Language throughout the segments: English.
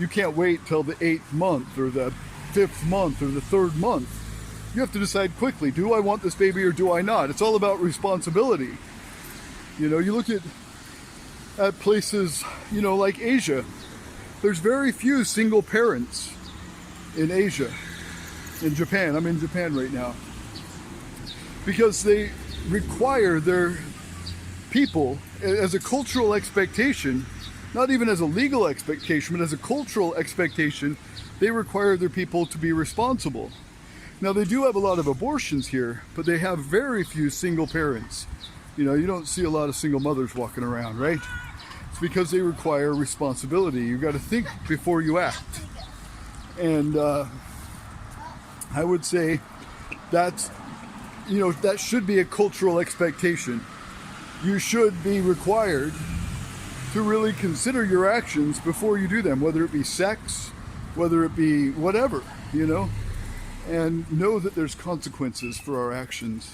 You can't wait till the 8th month or the 5th month or the 3rd month. You have to decide quickly, do I want this baby or do I not? It's all about responsibility. You know, you look at places, you know, like Asia. There's very few single parents in Asia. In Japan, I'm in Japan right now. Because they require their people, as a cultural expectation, not even as a legal expectation, but as a cultural expectation, they require their people to be responsible. Now, they do have a lot of abortions here, but they have very few single parents. You know, you don't see a lot of single mothers walking around, right? It's because they require responsibility. You've got to think before you act. And I would say that's, you know, that should be a cultural expectation. You should be required to really consider your actions before you do them, whether it be sex, whether it be whatever, you know, and know that there's consequences for our actions.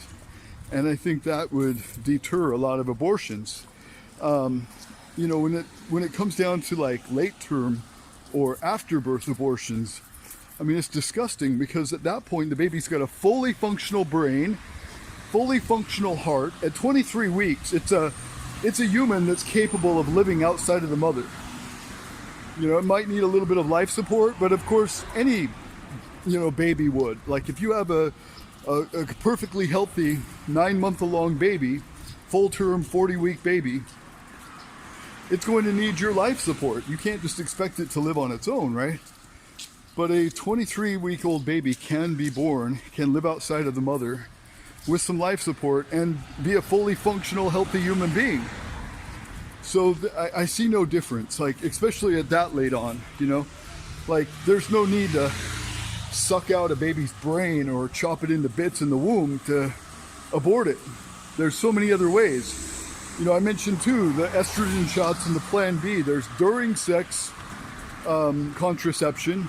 And I think that would deter a lot of abortions. You know, when it comes down to like late term or afterbirth abortions, I mean, it's disgusting because at that point the baby's got a fully functional brain, fully functional heart. At 23 weeks, it's a human that's capable of living outside of the mother. You know, it might need a little bit of life support, but of course any, you know, baby would. Like if you have a perfectly healthy 9-month-long baby, full-term 40-week baby, it's going to need your life support. You can't just expect it to live on its own, right? But a 23-week-old baby can be born, can live outside of the mother with some life support and be a fully functional, healthy human being. So I see no difference, like especially at that late on, you know, like there's no need to suck out a baby's brain or chop it into bits in the womb to abort it. There's so many other ways. You know, I mentioned too the estrogen shots and the Plan B. There's during sex contraception.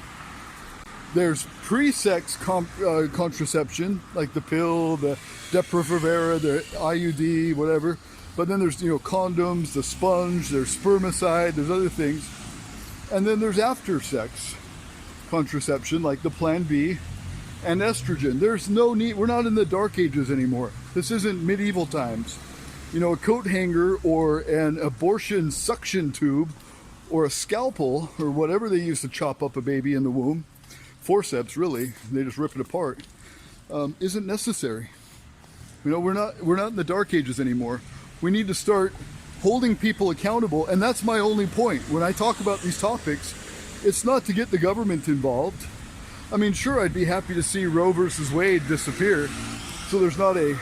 There's pre-sex contraception, like the pill, the Depo-Provera, the IUD, whatever. But then there's, you know, condoms, the sponge, there's spermicide, there's other things. And then there's after sex contraception, like the Plan B and estrogen. There's no need, we're not in the dark ages anymore. This isn't medieval times. You know, a coat hanger or an abortion suction tube or a scalpel or whatever they use to chop up a baby in the womb, forceps really, they just rip it apart, isn't necessary. You know, we're not in the dark ages anymore. We need to start holding people accountable, and that's my only point. When I talk about these topics, it's not to get the government involved. I mean, sure, I'd be happy to see Roe versus Wade disappear, so there's not a,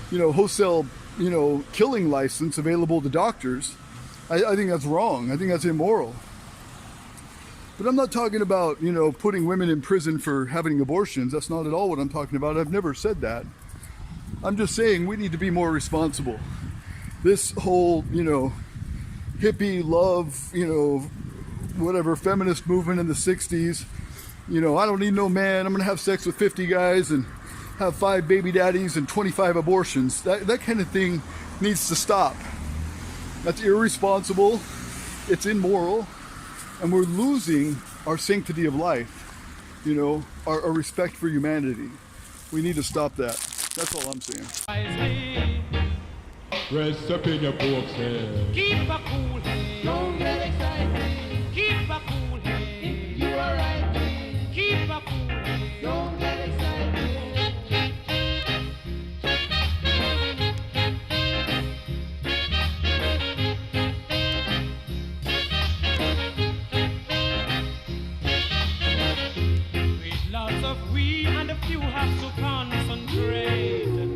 you know, wholesale, you know, killing license available to doctors. I think that's wrong. I think that's immoral. But I'm not talking about, you know, putting women in prison for having abortions. That's not at all what I'm talking about. I've never said that. I'm just saying we need to be more responsible. This whole, you know, hippie love, you know, whatever, feminist movement in the 60s, you know, I don't need no man, I'm gonna have sex with 50 guys and have 5 baby daddies and 25 abortions. That kind of thing needs to stop. That's irresponsible, it's immoral, and we're losing our sanctity of life, you know, our respect for humanity. We need to stop that. That's all I'm saying. Rest up in your books, Keep a cool head. Don't get excited. Keep a cool head. You are right. Keep a cool head. Don't get excited. With lots of we and a few have to concentrate.